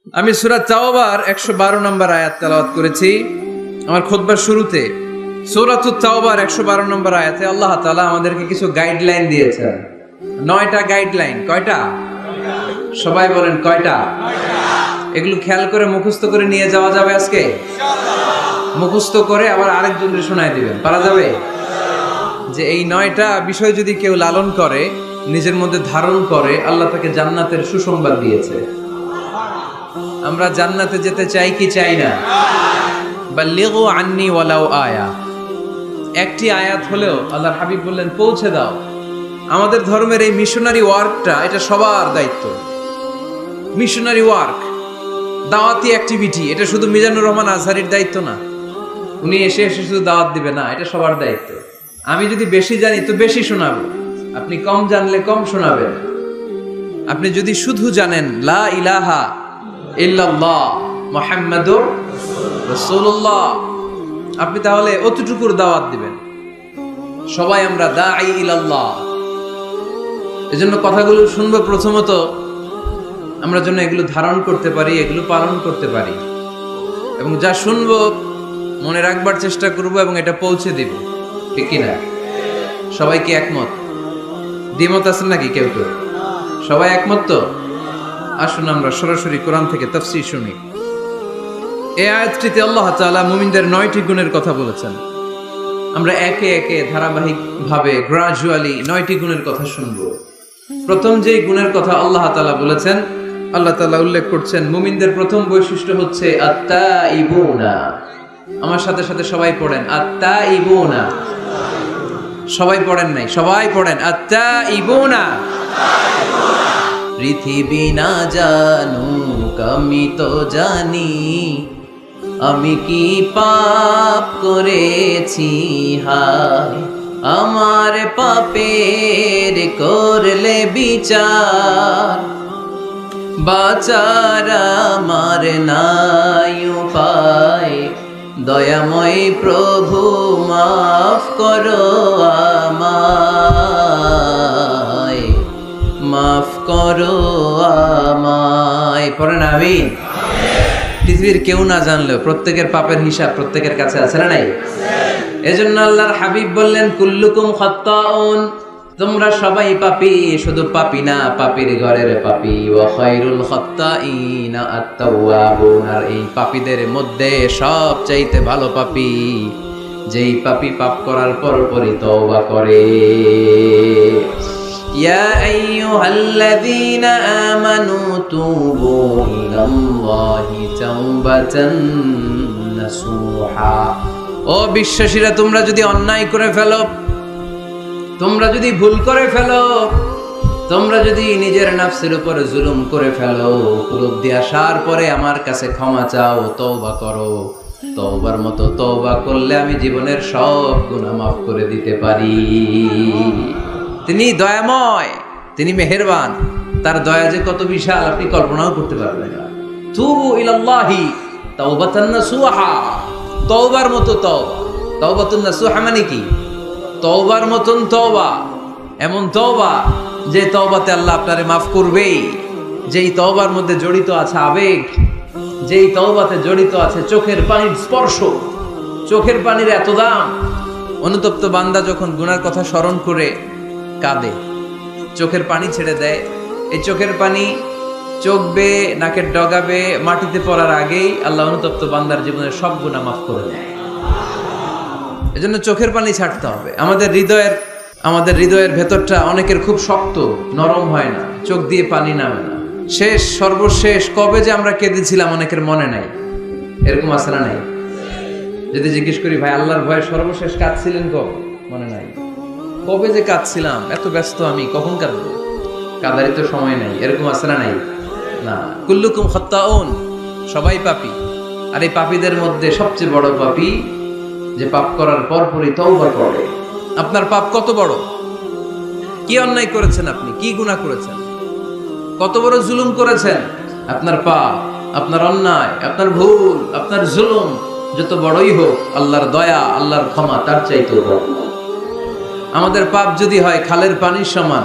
আমি সূরা তাওবার 112 নম্বর আয়াত তেলাওয়াত করেছি আমার খুতবার শুরুতে। সূরাতুত তাওবার 112 নম্বর আয়াতে আল্লাহ তাআলা আমাদেরকে কিছু গাইডলাইন দিয়েছেন। 9টা গাইডলাইন। কয়টা? সবাই বলেন কয়টা? এগুলো খেয়াল করে মুখস্থ করে নিয়ে যাওয়া যাবে আজকে? মুখস্থ করে আবার আরেকজনকে শোনায় দিবেন, পারা যাবে? যে এই 9টা বিষয় যদি কেউ লালন করে, নিজের মধ্যে ধারণ করে, আল্লাহ তাকে জান্নাতের সুসংবাদ দিয়েছে। আমরা জান্নাতে যেতে চাই কি চাই না? বাল্লিগু আন্নি ওয়ালাউ আয়া। একটি আয়াত হলেও আল্লাহর হাবিব বললেন পৌঁছে দাও। আমাদের ধর্মের এই মিশনারি ওয়ার্কটা, এটা সবার দায়িত্ব। মিশনারি ওয়ার্ক, দাওয়াতি অ্যাক্টিভিটি, এটা শুধু মিজানুর রহমান আজহারির দায়িত্ব না। উনি এসে এসে শুধু দাওয়াত দিবে না, এটা সবার দায়িত্ব। আমি যদি বেশি জানি তো বেশি শোনাবো, আপনি কম জানলে কম শোনাবেন। আপনি যদি শুধু জানেন লা ইলাহা ইল্লাল্লাহ মুহাম্মাদুর রাসূলুল্লাহ, আপনি তাহলে অতটুকুর দাওয়াত দিবেন। সবাই আমরা দাঈ ইলাল্লাহ। এজন্য কথাগুলো শুনবো, প্রথমত আমরা যেন এগুলো ধারণ করতে পারি, এগুলো পালন করতে পারি, এবং যা শুনবো মনে রাখবার চেষ্টা করব এবং এটা পৌঁছে দিব। ঠিক কিনা? সবাই কি একমত? দ্বিমত আছেন নাকি কেউ কেউ? সবাই একমত তো? আসুন আমরা সরাসরি কোরআন থেকে তাফসীর শুনি। এই আয়াতটিতে আল্লাহ তাআলা মুমিনদের 9টি গুণের কথা বলেছেন। আমরা একে একে ধারাবাহিকভাবে গ্রাজুয়ালি 9টি গুণের কথা শুনব। প্রথম যেই গুণের কথা আল্লাহ তাআলা বলেছেন, আল্লাহ তাআলা উল্লেখ করছেন মুমিনদের প্রথম বৈশিষ্ট্য হচ্ছে আত্তাইবুনা। আমার সাথে সাথে সবাই পড়েন আত্তাইবুনা। সবাই পড়েন নাই, সবাই পড়েন আত্তাইবুনা। পৃথিবী না জানুক আমি তো জানি, আমি কি পাপ করেছি হায়, আমার পাপের করলে বিচার, বাঁচার আমার নাই উপায়, দয়াময় প্রভু মাফ করো আমায়, মাফ করো আমায়। পড়েন আমিন। পৃথিবীর কেউ না জানলেও প্রত্যেকের পাপের হিসাব প্রত্যেকের কাছে আছে না নাই? এজন্য আল্লাহর হাবিব বললেন কুল্লুকুম খাত্তাউন, তোমরা সবাই পাপী, শুধু পাপী না, পাপীর ঘরের পাপী। ওয়া খায়রুল খাত্তাইনা আত-তাওয়াবুন, আর এই পাপীদের মধ্যে সবচাইতে ভালো পাপী যেই পাপী পাপ করার পরপরই তওবা করে। ইয়া আইয়ুহাল্লাযীনা আমানু তুবু ইলাল্লাহি তাওবাতান নাসুহা। ও বিশ্বাসীরা, তোমরা যদি অন্যায় করে ফেলো, তোমরা যদি ভুল করে ফেলো, তোমরা যদি নিজের নাফসের উপরে জুলুম করে ফেলো, উপলব্ধি আসার পরে আমার কাছে ক্ষমা চাও, তওবা করো। তওবার মতো তওবা করলে আমি জীবনের সব গুনাহ মাফ করে দিতে পারি। তিনি দয়াময়, তিনি মেহেরবান, তার দয়া যে কত বিশাল আপনি কল্পনাও করতে পারবেন না। তুবু ইলাল্লাহি তাওবাতান নাসুহা, তওবার মতো তওবা। তাওবাতুন নাসুহা মানে কি? তওবার মতন তওবা, এমন তওবা যে তওবাতে আল্লাহ আপনারে মাফ করবেই, যেই তওবার মধ্যে জড়িত আছে আবেগ, যেই তওবাতে জড়িত আছে চোখের পানির স্পর্শ, চোখের পানির এত দাম। অনুতপ্ত বান্দা যখন গুনার কথা স্মরণ করে কাঁদে, চোখের পানি ছেড়ে দেয়, এই চোখের পানি চোখ বেয়ে নাকের ডগাবে মাটিতে পড়ার আগেই আল্লাহ অনুতপ্ত বান্দার জীবনের সব গুনাহ মাফ করে দেয়। এজন্য চোখের পানি ছাড়তে হবে। আমাদের হৃদয়ের ভেতরটা অনেকের খুব শক্ত, নরম হয় না, চোখ দিয়ে পানি নামে না। সর্বশেষ কবে যে আমরা কেঁদেছিলাম অনেকের মনে নাই। এরকম আছে না নাই? যদি জিজ্ঞেস করি ভাই আল্লাহর ভয়ে সর্বশেষ কাঁদছিলেন কবে, মনে নাই। কবে যে কাঁদছিলাম, এত ব্যস্ত আমি, কখন কাঁদবো, কাঁদারই তো সময় নাই। এরকম আছে না নাই? না। কুল্লুকুম খাত্তাউন, সবাই পাপী, আর এই পাপীদের মধ্যে সবচেয়ে বড় পাপী যে পাপ করার পরপরই তওবা করে। আপনার পাপ কত বড়? কি অন্যায় করেছেন আপনি? কি গুনাহ করেছেন? কত বড় জুলুম করেছেন? আপনার পাপ, আপনার অন্যায়, আপনার ভুল, আপনার জুলুম যত বড়ই হোক, আল্লাহর দয়া, আল্লাহর ক্ষমা তার চাইতেও বড়। আমাদের পাপ যদি হয় খালের পানির সমান,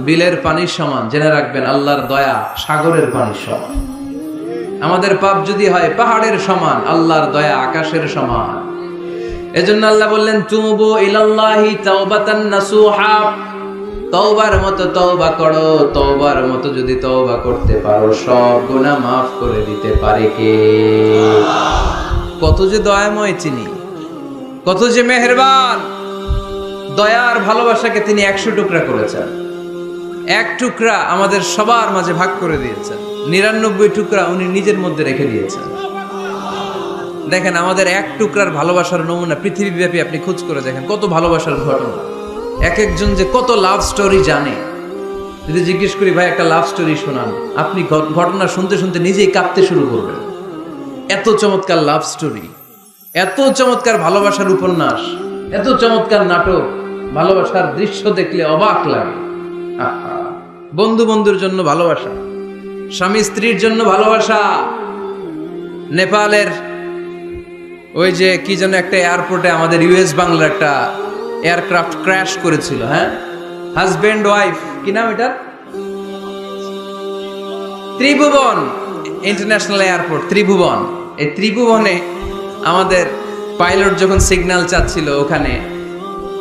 বিলের পানির সমান, জেনে রাখবেন আল্লাহর দয়া সাগরের পানির সমান। আমাদের পাপ যদি হয় পাহাড়ের সমান, আল্লাহর দয়া আকাশের সমান। এজন্য আল্লাহ বললেন তুবু ইলাল্লাহি তাওবাতান নাসুহা, তওবার মতো তওবা করো। তওবার মতো যদি তওবা করতে পারো, সব গুনাহ maaf করে দিতে পারে কে? কত যে দয়াময় তিনি, কত যে মেহেরবান। দয়ার ভালোবাসাকে তিনি 100 টুকরা করেছেন। এক টুকরা আমাদের সবার মাঝে ভাগ করে দিয়েছেন, 99 টুকরা উনি নিজের মধ্যে রেখে দিয়েছেন। দেখেন আমাদের এক টুকরার ভালোবাসার নমুনা পৃথিবীব্যাপী আপনি খোঁজ করে দেখেন, কত ভালোবাসার ঘটনা। এক একজন যে কত লাভ স্টোরি জানে। যদি জিজ্ঞেস করি ভাই একটা লাভ স্টোরি শোনান, আপনি ঘটনা শুনতে শুনতে নিজেই কাঁদতে শুরু করবেন। এত চমৎকার লাভ স্টোরি, এত চমৎকার ভালোবাসার উপন্যাস, এত চমৎকার নাটক, ভালোবাসার দৃশ্য দেখলে অবাক লাগে। বন্ধু বন্ধুর জন্য ভালোবাসা, স্বামী স্ত্রীর জন্য ভালোবাসা। নেপালের ওই যে কি যেন একটা এয়ারপোর্টে আমাদের ইউএস বাংলার একটা এয়ারক্রাফট ক্র্যাশ করেছিল, হ্যাঁ, হাজবেন্ড ওয়াইফ, কি নাম এটা, ত্রিভুবন ইন্টারন্যাশনাল এয়ারপোর্ট, ত্রিভুবন। এই ত্রিভুবনে আমাদের পাইলট যখন সিগন্যাল চাচ্ছিল, ওখানে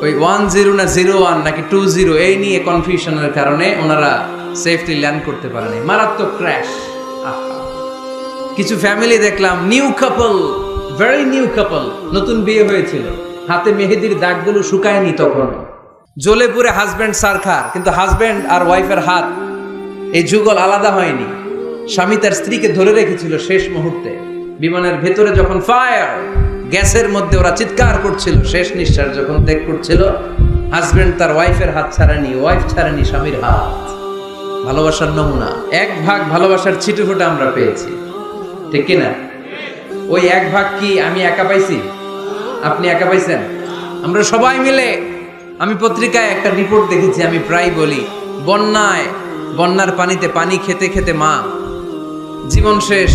ওই 10 না 01 নাকি 20 এই নিয়ে কনফিউশনের কারণে ওনারা সেফলি ল্যান্ড করতে পারেনি, মারাত্মক ক্র্যাশ। কিছু ফ্যামিলি দেখলাম, নিউ কাপল, ভেরি নিউ কাপল, নতুন বিয়ে হয়েছিল, হাতে মেহেদির দাগগুলো শুকায়নি তখন, জ্বলে পুরে হাজব্যান্ড সারখার, কিন্তু হাজব্যান্ড আর ওয়াইফের হাত এই যুগল আলাদা হয়নি। স্বামী তার স্ত্রীকে ধরে রেখেছিল শেষ মুহূর্তে। বিমানের ভেতরে যখন ফায়ার, গ্যাসের মধ্যে ওরা চিৎকার করছিল, শেষ নিঃশ্বাস যখন ত্যাগ করছিল, হাজব্যান্ড তার ওয়াইফের হাত ছাড়েনি, ওয়াইফ ছাড়েনি স্বামীর হাত। ভালোবাসার নমুনা। এক ভাগ ভালোবাসার ছিটেফোঁটা আমরা পেয়েছি, ঠিক কিনা? ওই এক ভাগ কি আমি একা পাইছি? আপনি একা পাইছেন? আমরা সবাই মিলে। আমি পত্রিকায় একটা রিপোর্ট দেখেছি, আমি প্রায় বলি, বন্যার পানিতে পানি খেতে খেতে মা জীবন শেষ,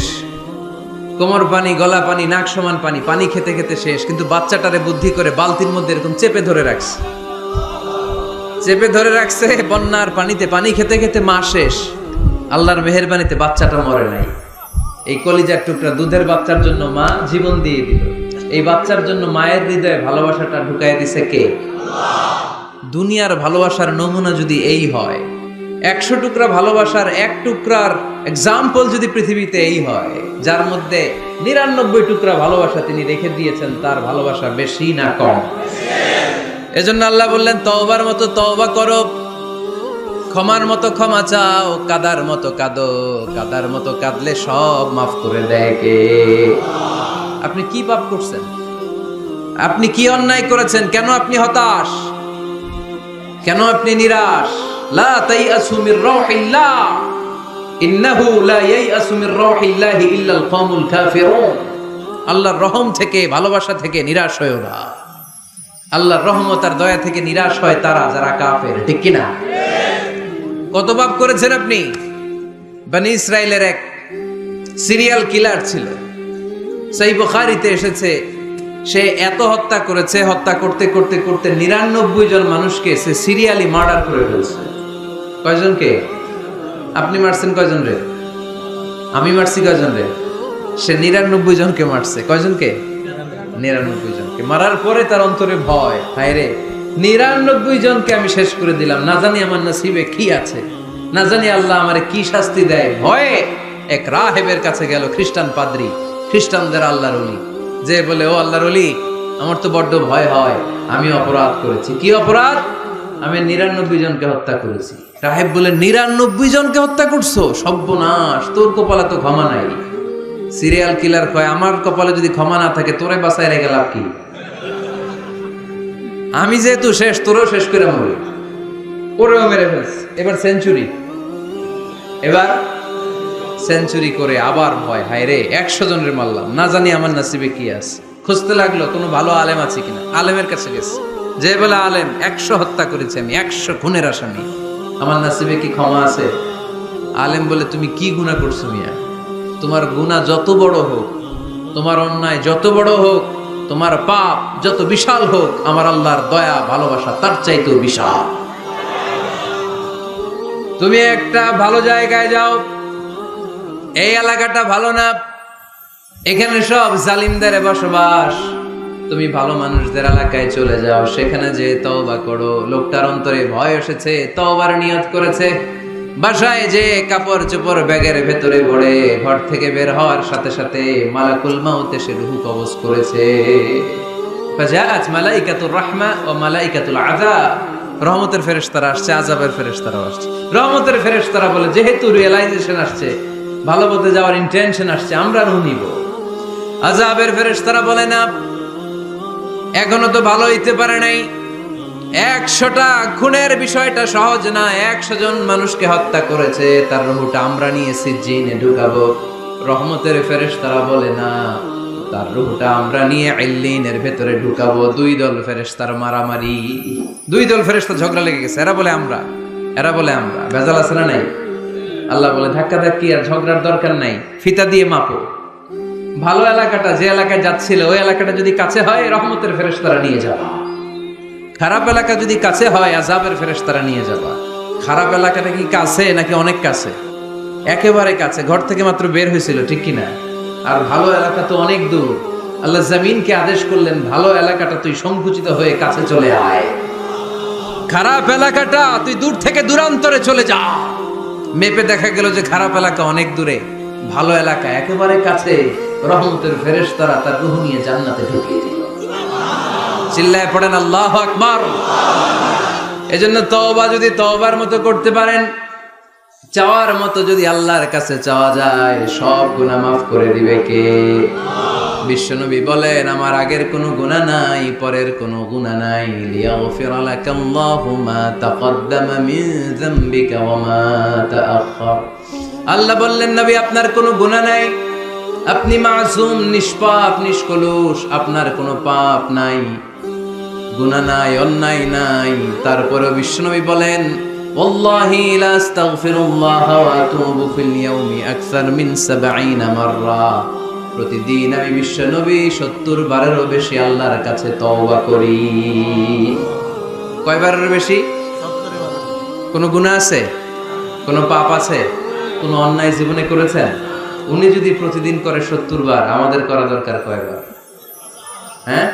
কোমর পানি, গলা পানি, নাক সমান পানি, পানি খেতে খেতে শেষ, কিন্তু বাচ্চাটারে বুদ্ধি করে বালতির মধ্যে এরকম চেপে ধরে রাখছে। বন্যার পানিতে পানি খেতে খেতে মা শেষ, আল্লাহর মেহেরবানিতে বাচ্চাটা মরে নাই। এই কলিজার টুকরা দুধের বাচ্চার জন্য মা জীবন দিয়ে দিল। এই বাচ্চার জন্য মায়ের হৃদয়ে ভালোবাসাটা ঢুকাই দিছে কে? দুনিয়ার ভালোবাসার নমুনা যদি এই হয়, 100 টুকরা ভালোবাসার এক টুকরার এক্সাম্পল যদি পৃথিবীতে এই হয়, যার মধ্যে 99 টুকরা ভালোবাসা তিনি রেখে দিয়েছেন, তার ভালোবাসা বেশি না কম? এজন্য আল্লাহ বললেন তওবার মতো তওবা করো, ক্ষমার মতো ক্ষমা চাও, কাদার মতো কাঁদো, কাদার মতো কাঁদলে সব মাফ করে দেয় কে? আপনি কি পাপ করছেন? আপনি কি অন্যায় করেছেন? কেন আপনি হতাশ? কেন আপনি নিরাশ? লা তাইয়াসু মির রাহিল্লাহ, ইন্নাহু লা ইয়াইয়াসু মির রাহিল্লাহি ইল্লাল কওমুল কাফিরুন। আল্লাহর রহম থেকে, ভালোবাসা থেকে নিরাশ হয়ো না। আল্লাহর রহমত আর দয়া থেকে নিরাশ হয় তারা যারা কাফের, ঠিক কি না? কত পাপ করেছেন আপনি? বনি ইসরাইলের এক সিরিয়াল কিলার ছিল, সহিহ বুখারীতে এসেছে, সে এত হত্যা করেছে, হত্যা করতে করতে করতে 99 জন মানুষকে সে সিরিয়ালি মার্ডার করে ফেলছে। কয়জনকে? আপনি মারছেন কয়জন রে? আমি মারছি কয়জন রে? সে 99 জনকে মারছে। কয়জনকে? 99 জনকে। মারার পরে তার অন্তরে ভয়, হায় রে 99 জনকে আমি শেষ করে দিলাম, না জানি আমার নসিবে কি আছে, না জানি আল্লাহ আমারে কি শাস্তি দেয়। ভয়ে এক রাহেবের কাছে গেল, খ্রিস্টান পাদ্রী, খ্রিস্টানদের আল্লাহর ওলি, যে বলে, ও আল্লাহর ওলি, আমার তো বড্ড ভয় হয়, আমি অপরাধ করেছি। কি অপরাধ? আমি 99 জনকে হত্যা করেছি। রাহেব বলে, 99 জনকে হত্যা করছো? সর্বনাশ, তোর কপালে তো ক্ষমা নাই। সিরিয়াল কিলার কয়, আমার কপালে যদি ক্ষমা না থাকে তোরে বাঁচায় রেখে লাভ কি? আমি যেহেতু শেষ, তোরেও শেষ করে মরি। ওরেও মেরে ফেলছে। এবার সেঞ্চুরি করে আবার ভয়, হায় রে 100 জনের মারলাম, না জানি আমার নসিবে কি আছে। খুঁজতে লাগলো কোনো ভালো আলেম আছে কিনা। আলেমের কাছে গেছে, যে বলে, আলেম 100 হত্যা করেছে আমি, 100 খুনের আসামি, আমার নসিবে কি ক্ষমা আছে? আলেম বলে, তুমি কি গুনাহ করছো মিয়া? তোমার গুনাহ যত বড় হোক, তোমার অন্যায় যত বড় হোক, তোমার পাপ যত বিশাল হোক, আমার আল্লাহর দয়া ভালোবাসা তার চাইতেও বিশাল। তুমি একটা ভালো জায়গায় যাও, এই এলাকাটা ভালো না, এখানে সব জালিমদের বসবাস, তুমি ভালো মানুষদের এলাকায় চলে যাও, সেখানে যে তওবা করো। লোকটার অন্তরে ভয় এসেছে, তওবার নিয়ত করেছে। বাসায় যে কাপড় চোপড় ব্যাগের ভেতরে ভরে ঘর থেকে বের হওয়ার সাথে সাথে মালাকুল মাউত এসে রূহ কবজ করেছে। ফাজাআত মালাইকাতুর রাহমা ওয়া মালাইকাতুল আযাব, রহমতের ফেরেশতারা আসছে, আযাবের ফেরেশতারা আসছে। রহমতের ফেরেশতারা বলে, যেহেতু রিয়েলাইজেশন আসছে, ভালো পথে যাওয়ার ইন্টেনশন আসছে, আমরা রূহ নিব। আযাবের ফেরেশতারা বলে, না, এখনো তো ভালো হইতে পারে নাই, 100টা খুনের বিষয়টা সহজ না, 100 জন মানুষকে হত্যা করেছে, তার রূহটা আমরা নিয়ে সিজ্জিনে ঢুকাবো। রহমতের ফেরেশতারা বলে, না, তার রূহটা আমরা নিয়ে ইল্লিনের ভেতরে ঢুকাবো। দুই দল ফেরেশতার মারামারি, দুই দল ফেরেশতা ঝগড়া লেগে গেছে, এরা বলে আমরা, এরা বলে আমরা। ভেজাল আছে না নাই? আল্লাহ বলে, ধাক্কা ধাক্কি আর ঝগড়ার দরকার নাই, ফিতা দিয়ে মাপো। ভালো এলাকাটা যে এলাকায় যাচ্ছিল, ওই এলাকাটা যদি কাছে হয়, রহমতের ফেরেশতারা নিয়ে যাবা। খারাপ এলাকা যদি কাছে হয়, আযাবের ফেরেশতারা নিয়ে যাবা। খারাপ এলাকাটা কি কাছে নাকি অনেক কাছে? একেবারে কাছে, ঘর থেকে মাত্র বের হয়েছিল, ঠিক কিনা? আর ভালো এলাকা তো অনেক দূর। আল্লাহ জমিনকে আদেশ করলেন, ভালো এলাকাটা তুই সংকুচিত হয়ে কাছে চলে আয়, খারাপ এলাকাটা তুই দূর থেকে দূরান্তরে চলে যা। মেপে দেখা গেল যে খারাপ এলাকা অনেক দূরে, ভালো এলাকা একেবারে কাছে। রহমতের ফেরেশতারা তার রূহ নিয়ে জান্নাতে ঢুকিয়ে দিল। চিল্লায় পড়েন আল্লাহু আকবার। এজন্য তওবা যদি তওবার মতো করতে পারেন, চাওয়ার মতো যদি আল্লাহর কাছে চাওয়া যায়, সব গুনাহ মাফ করে দিবে কে? বিশ্বনবী বলেন, আমার আগের কোনো গুনাহ নাই, পরের কোনো গুনাহ নাই। লিয়াগফিরা লাকাল্লাহু মা তাকদ্দামা মিন যামবিকা ওয়া মা তাআখার। আল্লাহ বললেন, নবী আপনার কোনো গুনাহ নাই, আপনি মাসুম, নিষ্পাপ, নিষ্কলুষ, আপনার কোনো পাপ নাই, গুনাহ নাই, অন্যায় নাই। তারপরে বিশ্বনবী বলেন, ওয়াল্লাহি লা আস্তাগফিরুল্লাহ ওয়া আতুবু ফিল ইয়াউমি আকসার মিন 70 মাররা। প্রতিদিন আমি বিশ্বনবী 70 বারেরও বেশি আল্লাহর কাছে তওবা করি। কয়বারের বেশি? 70 বার। কোনো গুনাহ আছে? কোনো পাপ আছে? কোনো অন্যায় জীবনে করেছেন? উনি যদি প্রতিদিন করে 70 বার, আমাদের করা দরকার কয়বার? হ্যাঁ,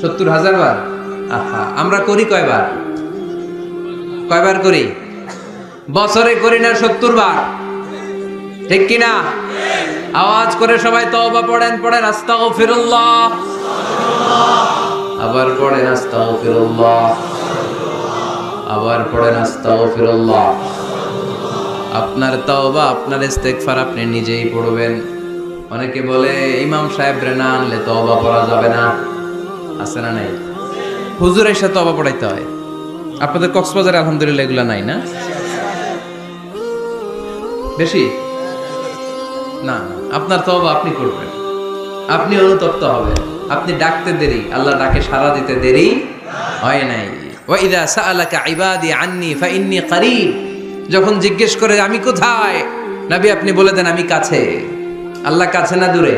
70,000 বার। আহা, আমরা করি কয়বার? কয়বার করি? বছরে করি না 70 বার, ঠিক কিনা? আওয়াজ করে সবাই তওবা পড়েন, পড়েন আস্তাগফিরুল্লাহ, আবার পড়েন আস্তাগফিরুল্লাহ, আবার পড়েন আস্তাগফিরুল্লাহ। আপনার তওবা, আপনার ইস্তেগফার আপনি নিজেই পড়বেন। অনেকে বলে ইমাম সাহেব রে না আনলে তওবা পড়া যাবে না, আছে না নাই? হুজুরের সাথে তওবা পড়াইতে হয়। আপনাদের কক্সবাজারে আলহামদুলিল্লাহ এগুলা নাই না? বেশি না, আপনার তওবা আপনি করবেন, আপনি অনুতপ্ত হবেন। আপনি ডাকতে দেরি, আল্লাহ ডাকে সাড়া দিতে দেরি হয় নাই। ওয়া ইযা সাআলাকা ইবাদি আন্নী ফাইন্নী করিব, যখন জিজ্ঞেস করে আমি কোথায়, নবী আপনি বলে দেন আমি কাছে। আল্লাহ কাছে না দূরে?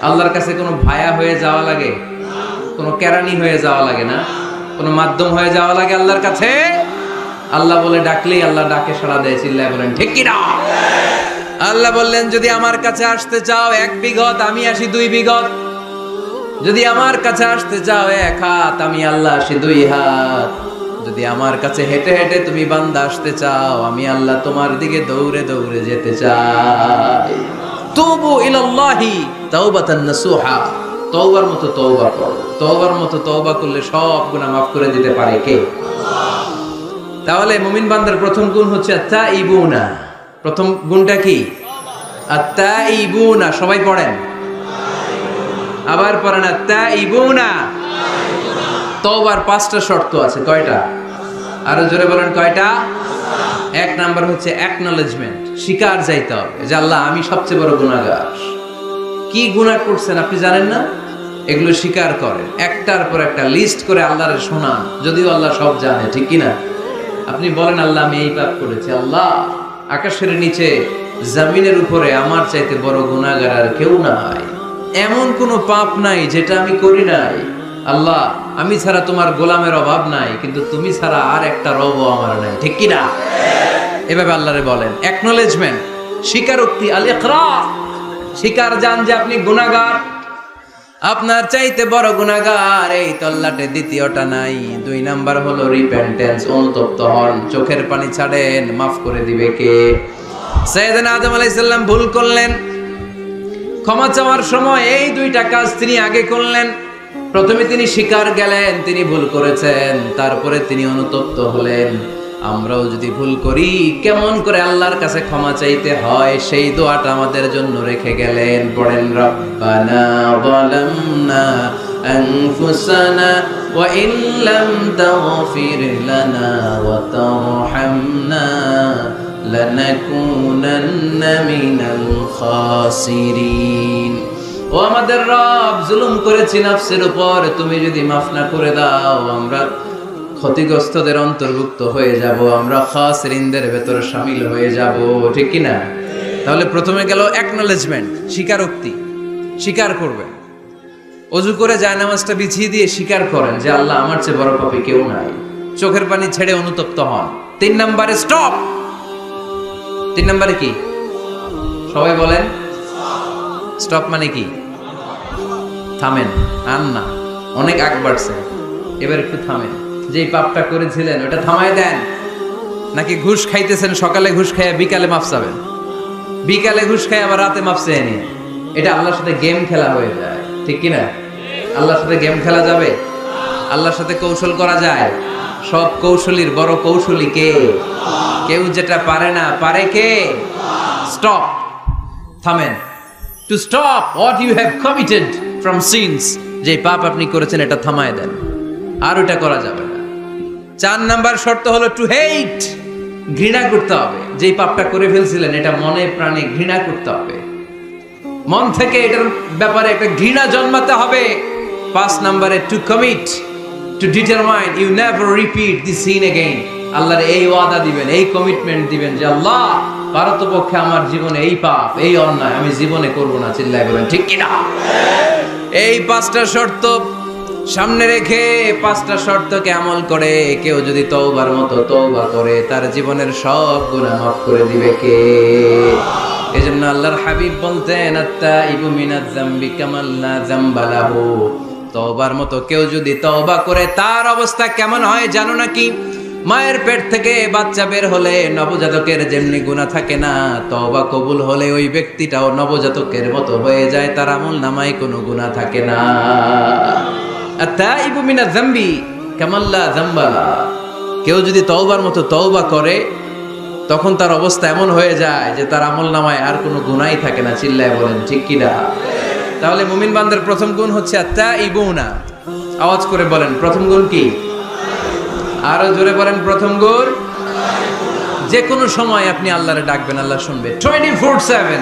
আল্লাহর কাছে কোনো ভায়া হয়ে যাওয়া লাগে? কোনো কেরানি হয়ে যাওয়া লাগে না? কোনো মাধ্যম হয়ে যাওয়া লাগে আল্লাহর কাছে? আল্লাহ বলে ডাকলেই আল্লাহ ডাকে সাড়া দেয়। চিল্লায় বলেন ঠিক কি না? আল্লাহ বললেন, যদি আমার কাছে আসতে চাও 1 বিঘত, আমি আসি 2 বিঘত। যদি আমার কাছে আসতে চাও 1 হাত, আমি আল্লাহ আসি 2 হাত। যদি আমার কাছে হেঁটে হেঁটে তুমি বান্দা আসতে চাও, আমি আল্লাহ তোমার দিকে দৌড়ে দৌড়ে যেতে চাই। তুবু ইলাল্লাহি তাওবাতান নাসুহা, তওবার মতো তওবা করো। তওবার মতো তওবা করলে সব গুনাহ মাফ করে দিতে পারে কে? আল্লাহ। তাহলে মুমিন বান্দার প্রথম গুণ হচ্ছে আত-তাইবুনা। প্রথম গুণটা কি? আত-তাইবুনা। সবাই পড়েন, আবার পড়েন আত-তাইবুনা। তওবার 5টা শর্ত আছে। কয়টা? আরো জোরে বলেন কয়টা? 1 নাম্বার হচ্ছে অ্যাকনলেজমেন্ট, স্বীকার যাইতে হবে যে আল্লাহ আমি সবচেয়ে বড় গুনাহগার। কি গুনাহ করছেন আপনি জানেন না? এগুলো স্বীকার করেন, একটার পর একটা লিস্ট করে আল্লাহরে শোনান, যদিও আল্লাহ সব জানে, ঠিক কি না? আপনি বলেন আল্লাহ আমি এই পাপ করেছি, আল্লাহ আকাশের নিচে জমিনের উপরে আমার চাইতে বড় গুনাহগার আর কেউ নাই, এমন কোনো পাপ নাই যেটা আমি করি নাই। আল্লাহ আমি ছাড়া তোমার গোলামের অভাব নাই, কিন্তু তুমি ছাড়া আর একটা রবও আমার নাই, ঠিক কি না? এভাবে আল্লাহরে বলেন, অ্যাকনলেজমেন্ট। স্বীকারোক্তি, আল ইকরার, স্বীকার জান যে আপনি গুনাহগার, আপনার চাইতে বড় গুনাহগার এই তল্লাটে দ্বিতীয়টা নাই। 2 নাম্বার হলো রিপেন্টেন্স, অনুতপ্ত হন, চোখের পানি ছাড়েন, মাফ করে দিবে কে? সাইয়েদনা আদম আলাইহিস সালাম ভুল করলেন, ক্ষমা চাওয়ার সময় এই 2টা কাজ তিনি আগে করলেন। প্রথমে তিনি স্বীকার গেলেন তিনি ভুল করেছেন, তারপরে তিনি অনুতপ্ত হলেন। আমরাও যদি ভুল করি কেমন করে আল্লাহর কাছে ক্ষমা চাইতে হয় সেই দোয়াটা আমাদের জন্য রেখে গেলেন। পড়েন, রব্বানা যালামনা আনফুসানা ওয়া ইন লাম তাগফির লানা ওয়া তারহামনা লানাকুনান্না মিনাল খাসিরিন। ও আমাদের রব, জুলুম করেছি নফসের উপর, তুমি যদি মাফ না করে দাও আমরা ক্ষতিগ্রস্তদের অন্তর্ভুক্ত হয়ে যাব, আমরা খাসিরিনদের ভেতরে শামিল হয়ে যাব, ঠিক কি না? তাহলে প্রথমে গেল অ্যাকনলেজমেন্ট, স্বীকারোক্তি, স্বীকার করবেন। ওযু করে জায়নামাজটা বিছিয়ে দিয়ে স্বীকার করেন যে আল্লাহ আমার চেয়ে বড় পাপী কেউ নাই, চোখের পানি ছেড়ে অনুতপ্ত হন। 3 নম্বরে স্টপ। 3 নম্বরে কি? সবাই বলেন, স্টপ মানে কি? থামেন, আর না, অনেক আগ বাড়ছে, এবার একটু থামেন। যেই পাপটা করেছিলেন ওটা থামায় দেন। নাকি ঘুষ খাইতেছেন, সকালে ঘুষ খাইয়া বিকালে মাফ চাবেন, বিকালে ঘুষ খাই আবার রাতে মাফ চেয়ে নিয়ে, এটা আল্লাহর সাথে গেম খেলা হয়ে যায়, ঠিক কি না? আল্লাহর সাথে গেম খেলা যাবে? আল্লাহর সাথে কৌশল করা যায়? সব কৌশলীর বড় কৌশলী কে? কেউ যেটা পারে না, পারে কে? স্টপ, থামেন। To stop what you have committed from sins, যে পাপ আপনি করেছেন এটা থামায় দেন, আর ওটা করা যাবে না। 4 নাম্বার শর্ত হলো টু হেট, ঘৃণা করতে হবে। যেই পাপটা করে ফেলছিলেন এটা মনে প্রাণে ঘৃণা করতে হবে, মন থেকে এটার ব্যাপারে একটা ঘৃণা জন্মাতে হবে। 5 নাম্বারে to commit, to determine you never repeat the sin again. আল্লাহর এই ওয়াদা দিবেন, এই কমিটমেন্ট দিবেন যে আল্লাহ পারতপক্ষে আমার জীবনে এই পাপ, এই অন্যায় আমি জীবনে করব না। চিল্লায় বলেন ঠিক কি না? এই 5টা শর্ত সামনে রেখে 5টা শর্তকে আমল করে কেউ যদি তওবার মতো তওবা করে তার জীবনের সব গুনাহ মাফ করে দিবে কে? এজন্য আল্লাহর হাবিব বলতেন, আত্তাইবু মিনাজ যামবি কামান লা যামবা লাহু। তওবার মতো কেউ যদি তওবা করে তার অবস্থা কেমন হয় জানো নাকি? মায়ের পেট থেকে বাচ্চা বের হলে নবজাতকের যেমনি গুনাহ থাকে না, তওবা কবুল হলে ওই ব্যক্তিটাও নবজাতকের মতো হয়ে যায়, তার আমল নামায় কোনো গুনাহ থাকে না। আত্তাইবু মিনাজ যামবি কামান লা যামবা লাহু। কেউ যদি তওবার মতো তওবা করে তখন তার অবস্থা এমন হয়ে যায় যে তার আমল নামায় আর কোনো গুনাহই থাকে না। চিল্লায় বলেন ঠিক কি না? তাহলে মুমিন বান্দার প্রথম গুণ হচ্ছে আত্তাইবুনা। আওয়াজ করে বলেন প্রথম গুণ কি? আরো জোরে বলেন প্রথম গুণ। যে কোনো সময় আপনি আল্লাহরে ডাকবেন, আল্লাহ শুনবে 24/7,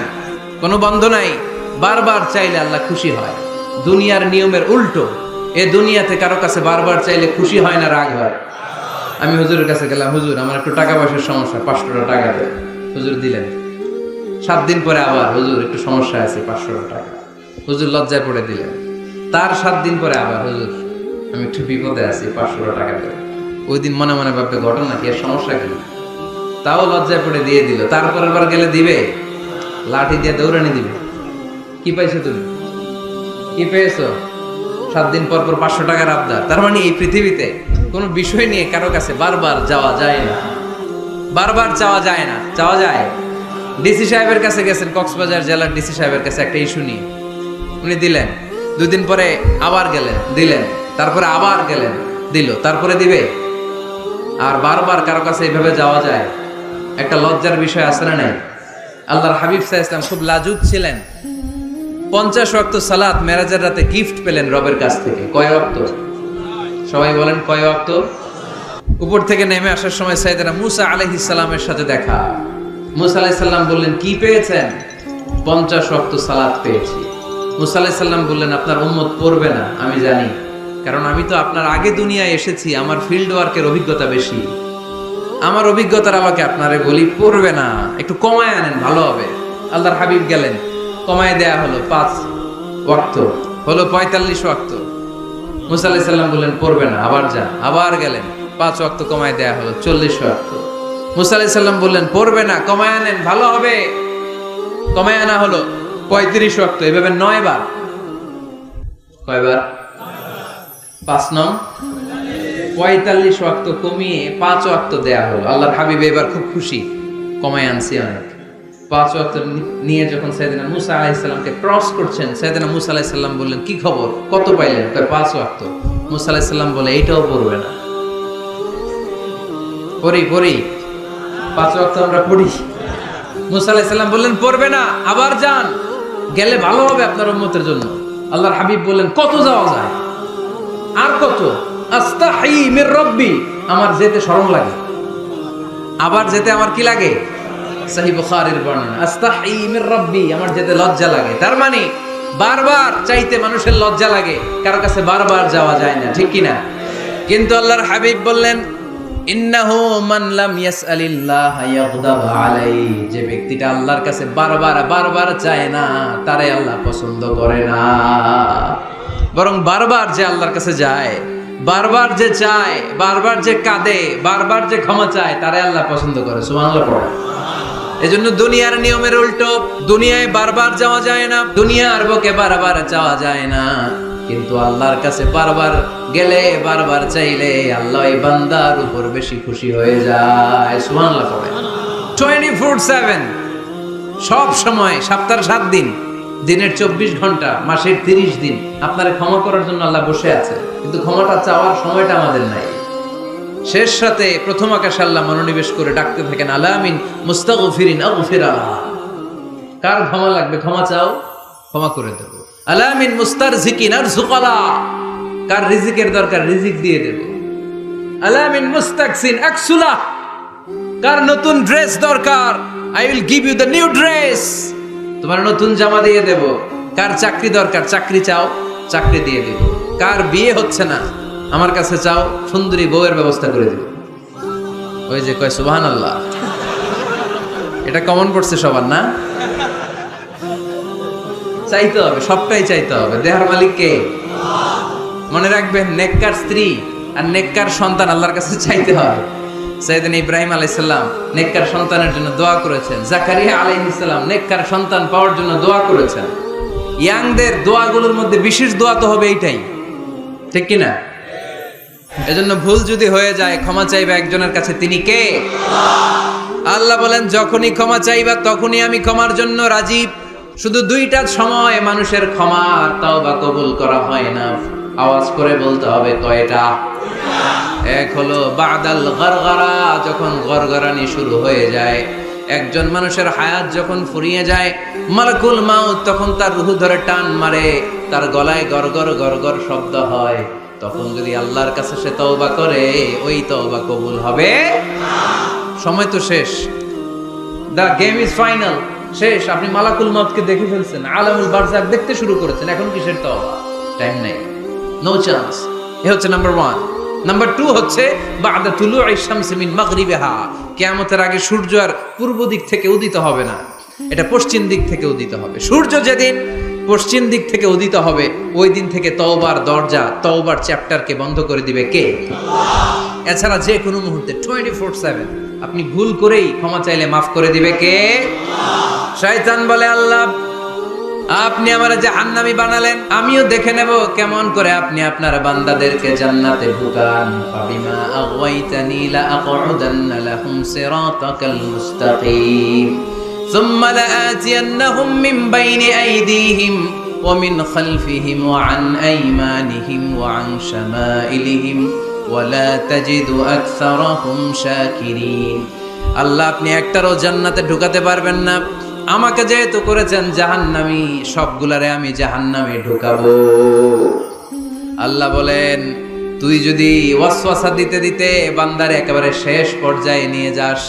কোনো বন্ধ নাই। বারবার চাইলে আল্লাহ খুশি হয়। দুনিয়ার নিয়মের উল্টো, এ দুনিয়াতে কারো কাছে বারবার চাইলে খুশি হয় না, রাগ হয়। আমি হুজুরের কাছে গেলাম, হুজুর আমার একটু টাকা পয়সার সমস্যা, 500 টাকা দেন। হুজুর দিলেন। 7 দিন পরে আবার, হুজুর একটু সমস্যা আছে, 500 টাকা। হুজুর লজ্জায় পড়ে দিলেন। তার 7 দিন পরে আবার, হুজুর আমি একটু বিপদে আছি, 500 টাকা দেন। ওই দিন মনে মনে ভাববে ঘটনা কি, আর সমস্যা কি, তাও লজ্জায় পড়ে দিয়ে দিল। তারপরের বার গেলে দিবে, লাঠি দিয়ে দৌড়ানি দিবে। কি পাইছো তুমি? কি পেয়েছো? 7 দিন পর পর 500 টাকার আবদার। তার মানে এই পৃথিবীতে কোনো বিষয় নিয়ে কারো কাছে বারবার যাওয়া যায় না, বারবার চাওয়া যায় না। চাওয়া যায়? ডিসি সাহেবের কাছে গেছেন, কক্সবাজার জেলার ডিসি সাহেবের কাছে একটা ইস্যু নিয়ে, উনি দিলেন। 2 দিন পরে আবার গেলেন, দিলেন। তারপরে আবার গেলেন, দিল। তারপরে দিবে? আর বারবার কারো কাছে এইভাবে যাওয়া যায়? একটা লজ্জার বিষয় আছে না নাই? আল্লাহর হাবিব সাল্লাল্লাহু আলাইহি ওয়াসাল্লাম খুব লাজুক ছিলেন। 50 ওয়াক্ত সালাত মেরাজের রাতে গিফট পেলেন রবের কাছ থেকে। কয় ওয়াক্ত? সবাই বলেন কয় ওয়াক্ত? উপর থেকে নেমে আসার সময় সাইয়েদনা মুসা আলাইহিস সালামের সাথে দেখা। মুসা আলাইহিস সালাম বললেন, কি পেয়েছেন? 50 ওয়াক্ত সালাত পেয়েছি। মুসা আলাইহিস সালাম বললেন, আপনার উম্মত পড়বে না আমি জানি, কারণ আমি তো আপনার আগে দুনিয়ায় এসেছি, আমার ফিল্ড ওয়ার্কের অভিজ্ঞতা বেশি। আমার অভিজ্ঞতার আলোকে আপনারে বলি, পড়বে না, একটু কমায় আনেন ভালো হবে। আল্লাহর হাবিব গেলেন, কমায় দেয়া হলো 5 ওয়াক্ত, হলো 45 ওয়াক্ত। মুসা আলাইহিস সালাম বললেন পড়বে না, আবার যান। আবার গেলেন, 5 ওয়াক্ত কমায় দেয়া হলো 40 ওয়াক্ত। মুসা আলাইহিস সালাম বললেন পড়বে না, কমায় আনেন ভালো হবে। কমায় আনা হলো 35 ওয়াক্ত, এভাবে 9 বার। কয়বার? 5 নং 45 ওয়াক্ত কমিয়ে 5 ওয়াক্ত দেয়া হলো। আল্লাহর হাবিব এবার খুব খুশি, কমায় আনছি অনেক। 5 ওয়াক্ত নিয়ে যখন সাইয়েদনা মুসা আলাইহিস সালামকে ক্রস করছেন, সাইয়েদনা মুসা আলাইহিস সালাম বললেন, কি খবর, কত পাইলেন? কয় 5 ওয়াক্ত। মুসা আলাইহিস সালাম বলে, এইটাও পড়বে না। পড়ি 5 ওয়াক্ত আমরা পড়ি। মুসা আলাইহিস সালাম বললেন, পড়বে না, আবার যান, গেলে ভালো হবে আপনার উম্মতের জন্য। আল্লাহর হাবিব বললেন, কত যাওয়া যায়? আর কত? আস্তাহি মির রাব্বি, আমার যেতে শরম লাগে, আবার যেতে আমার কি লাগে? সহিহ বুখারীর বর্ণনা, আস্তাহি মির রাব্বি, আমার যেতে লজ্জা লাগে। তার মানে বারবার চাইতে মানুষের লজ্জা লাগে, কারো কাছে বারবার যাওয়া যায় না, ঠিক কি না? কিন্তু আল্লাহর হাবিব বললেন, ইন্নাহু মান লাম ইয়াসআলিল্লাহ ইয়াগদাব আলাইহি, যে ব্যক্তিটা আল্লাহর কাছে বারবার চায় না, তারে আল্লাহ পছন্দ করে না। বরং বারবার যে আল্লাহর কাছে যায়, বারবার যে চায়, বারবার যে কাঁদে, বারবার যে ক্ষমা চায়, তারে আল্লাহ পছন্দ করে। সুবহানাল্লাহ পড়ো। এজন্য দুনিয়ার নিয়মের উল্টো, দুনিয়ায় বারবার যাওয়া যায় না, দুনিয়ার বুকে বারবার চাওয়া যায় না, কিন্তু আল্লাহর কাছে বারবার গেলে, বারবার চাইলে আল্লাহ এই বান্দার উপর বেশি খুশি হয়ে যায়। সুবহানাল্লাহ পড়ো। 24/7, সব সময়, সপ্তাহের 7 দিন, দিনের 24 ঘন্টা, মাসের 30 দিন আপনারে ক্ষমা করার জন্য আল্লাহ বসে আছে, কিন্তু ক্ষমাটা চাওয়ার সময়টা আমাদের নাই। শেষ রাতে প্রথম আকাশে আল্লাহ মনোনিবেশ করে ডাকতে থাকেন, আলামিন মুস্তাগফিরিন আগফির আলাহা, কার ক্ষমা লাগবে ক্ষমা চাও, ক্ষমা করে দেব। আলামিন মুস্তারজিকিন আরজুকালা, কার রিজিকের দরকার রিজিক দিয়ে দেব। আলামিন মুস্তাকসিন আকসুলা, কার নতুন ড্রেস দরকার, I will give you the new dress, তোমার নতুন জামা দিয়ে দেব। কার চাকরি দরকার, চাকরি চাও, চাকরি দিয়ে দেব। কার বিয়ে হচ্ছে না, আমার কাছে চাও, সুন্দরী বউয়ের ব্যবস্থা করে দেব। ওই যে কয় সুবহানাল্লাহ, এটা কমন পড়ছে সবার না? চাইতে হবে, সবটাই চাইতে হবে। দেহার মালিক কে? মনে রাখবেন, নেককার স্ত্রী আর নেককার সন্তান আল্লাহর কাছে চাইতে হবে। সাইয়েদনা ইব্রাহিম আলাইহিস সালাম নেককার সন্তানের জন্য দোয়া করেছেন, জাকারিয়া আলাইহিস সালাম নেককার সন্তান পাওয়ার জন্য দোয়া করেছেন। ইয়াংদের দোয়াগুলোর মধ্যে বিশেষ দোয়া তো হবে এইটাই, ঠিক কি না? এজন্য ভুল যদি হয়ে যায়, ক্ষমা চাইবা একজনের কাছে, তিনি কে? আল্লাহ বলেন, যখনই ক্ষমা চাইবা তখনই আমি ক্ষমার জন্য রাজি। শুধু 2টা সময় মানুষের ক্ষমা আর তাওবা কবুল করা হয় না, আওয়াজ করে বলতে হবে কয়টা? এক হলো বাদাল গরগরা, যখন গরগরানি শুরু হয়ে যায়, একজন মানুষের হায়াত যখন ফুরিয়ে যায়, মালাকুল মাউত তখন তার রূহ ধরে টান মারে, তার গলায় গরগর গরগর শব্দ হয়, তখন যদি আল্লাহর কাছে সে তওবা করে, ওই তওবা কবুল হবে না। সময় তো শেষ, দা গেম ইজ ফাইনাল, শেষ। আপনি মালাকুল মাউতকে দেখে ফেলছেন, আলামুল বারজাক দেখতে শুরু করেছেন, এখন কিসের তওবা? টাইম নাই, নো চান্স। এ হচ্ছে নাম্বার 1। নাম্বার 2 হচ্ছে বাদা তুলুই শামসি মিন মাগরিবিহা, কিয়ামতের আগে সূর্য আর পূর্ব দিক থেকে উদিত হবে না, এটা পশ্চিম দিক থেকে উদিত হবে। সূর্য যেদিন পশ্চিম দিক থেকে উদিত হবে, ওই দিন থেকে তওবার দরজা, তওবার চ্যাপ্টারকে বন্ধ করে দিবে কে? আল্লাহ। এছাড়া যে কোনো মুহূর্তে 24/7 আপনি ভুল করেই ক্ষমা চাইলে মাফ করে দিবে কে? আল্লাহ। শয়তান বলে, আল্লাহ আপনি আমার জাহান্নামী বানালেন, আমিও দেখে নেব কেমন করে আপনি আপনার বান্দাদেরকে জান্নাতে ঢুকান। ফাবিমা আগওয়াইতানি লা আকউদান্না লাহুম সিরাতাকাল মুস্তাকিম সুম্মা লাআতিয়ান্নাহুম মিন বাইনি আইদিহিম ওয়া মিন খালফিহিম ওয়া আন আইমানিহিম ওয়া আন শামাইলিহিম ওয়া লা তাজিদু আকসারাহুম শাকিরিন। আল্লাহ আপনি একটারও জান্নাতে ঢুকাতে পারবেন না, আমাকে যেহেতু করেছেন জাহান্নামী, সবগুলারে আমি জাহান্নামে ঢুকাবো। আল্লাহ বলেন, তুই যদি ওয়াসওয়াসা দিতে দিতে বান্দার একেবারে শেষ পর্যায়ে নিয়ে যাস,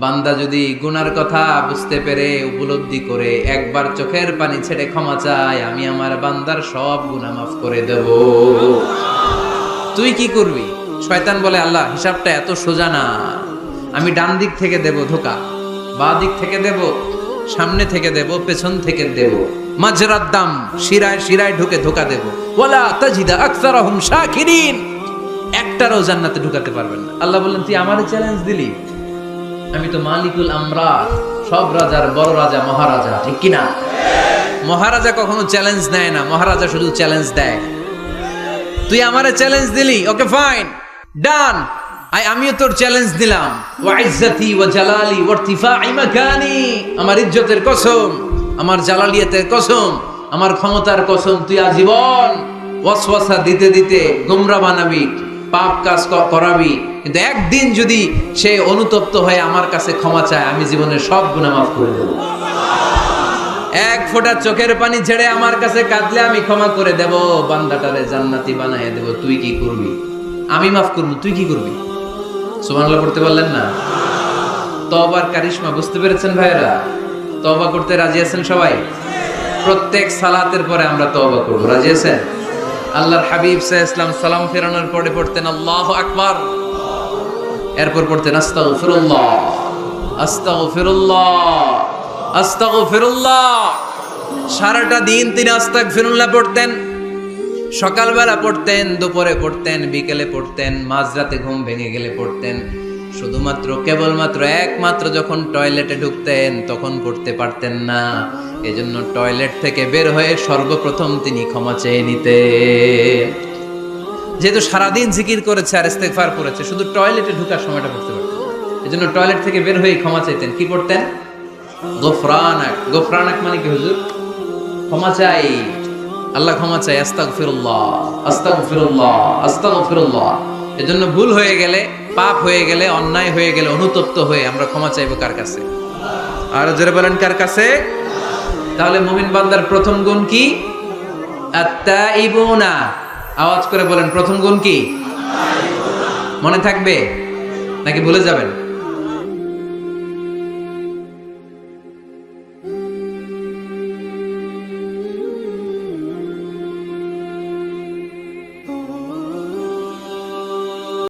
বান্দা যদি গুনার কথা বুঝতে পেরে উপলব্ধি করে একবার চোখের পানি ছেড়ে ক্ষমা চায়, আমি আমার বান্দার সব গুনাহ মাফ করে দেব। তুই কি করবি? শয়তান বলে, আল্লাহ হিসাবটা এত সোজা না, আমি ডান দিক থেকে দেব ধোকা, বাঁ দিক থেকে দেব, সামনে থেকে দেব, পেছন থেকে দেব, মাজরাদ দাম, শিরায় শিরায় ঢুকে ধোকা দেব। ওয়ালা তাজিদা আকসারাহুম শাকিরিন, একটারও জান্নাতে ঢুকাতে পারবেন না। আল্লাহ বললেন, তুই আমারে চ্যালেঞ্জ দিলি, আমি তো মালিকুল আমরাত, সব রাজার বড় রাজা মহারাজা, ঠিক কিনা? মহারাজা কখনো চ্যালেঞ্জ নেয় না, মহারাজা শুধু চ্যালেঞ্জ দেয়। তুই আমারে চ্যালেঞ্জ দিলি, ওকে ফাইন, ডান, আমিও তোর চ্যালেঞ্জ দিলাম। ওয়া ইজ্জতি ওয়া জালালি ওয়া ইরতিফাই মাকানি, আমার ইজ্জতের কসম, আমার জালালিয়াতের কসম, আমার ক্ষমতার কসম, তুই আজীবন ওয়াসওয়াসা দিতে দিতে গোমরা বানাবি, পাপ কাজ করাবি, কিন্তু একদিন যদি সে অনুতপ্ত হয়ে আমার কাছে ক্ষমা চায়, আমি জীবনের সব গুনাহ মাফ করে দেব। এক ফোঁটা চোখের পানি ছেড়ে আমার কাছে কাঁদলে আমি ক্ষমা করে দেব, বান্দাটারে জান্নাতি বানায় দেব। তুই কি করবি? আমি মাফ করব, তুই কি করবি? সুবহানাল্লাহ পড়তে পারলেন না? তওবার কারিশমা বুঝতে পেরেছেন ভাইরা? তওবা করতে রাজি আছেন সবাই? প্রত্যেক সালাতের পরে আমরা তওবা করব, রাজি আছেন? আল্লাহর হাবিব সাল্লাল্লাহু আলাইহি ওয়াসাল্লাম সালাম ফেরানোর পরে পড়তেন আল্লাহু আকবার, এরপর পড়তেন আস্তাগফিরুল্লাহ, আস্তাগফিরুল্লাহ, আস্তাগফিরুল্লাহ। সারাটা দিন তিনি আস্তাগফিরুল্লাহ পড়তেন। সকালবেলা পড়তেন, দুপুরে পড়তেন, বিকেলে পড়তেন, মাঝরাতে ঘুম ভেঙে গেলে পড়তেন। শুধুমাত্র কেবলমাত্র একমাত্র যখন টয়লেটে ঢুকতেন তখন পড়তে পারতেন না, এজন্য টয়লেট থেকে বের হয়ে সর্বপ্রথম তিনি ক্ষমা চেয়ে নিতেন। যেহেতু সারাদিন জিকির করেছে আর ইস্তেগফার করেছে, শুধু টয়লেটে ঢোকার সময়টা পড়তে পারতেন, এজন্য টয়লেট থেকে বের হয়ে ক্ষমা চাইতেন। কি পড়তেন? গফরানাক। গফরানাক মানে কি হুজুর? ক্ষমা চাই, আল্লাহ ক্ষমা চাই, আস্তাগফিরুল্লাহ, আস্তাগফিরুল্লাহ, আস্তাগফিরুল্লাহ। এজন্য ভুল হয়ে গেলে, পাপ হয়ে গেলে, অন্যায় হয়ে গেলে, অনুতপ্ত হয়ে আমরা ক্ষমা চাইবো কার কাছে? আর জোরে বলেন, কার কাছে? তাহলে মুমিন বান্দার প্রথম গুণ কি? আত-তাইবুনা। আওয়াজ করে বলেন, প্রথম গুণ কি? মনে থাকবে নাকি ভুলে যাবেন?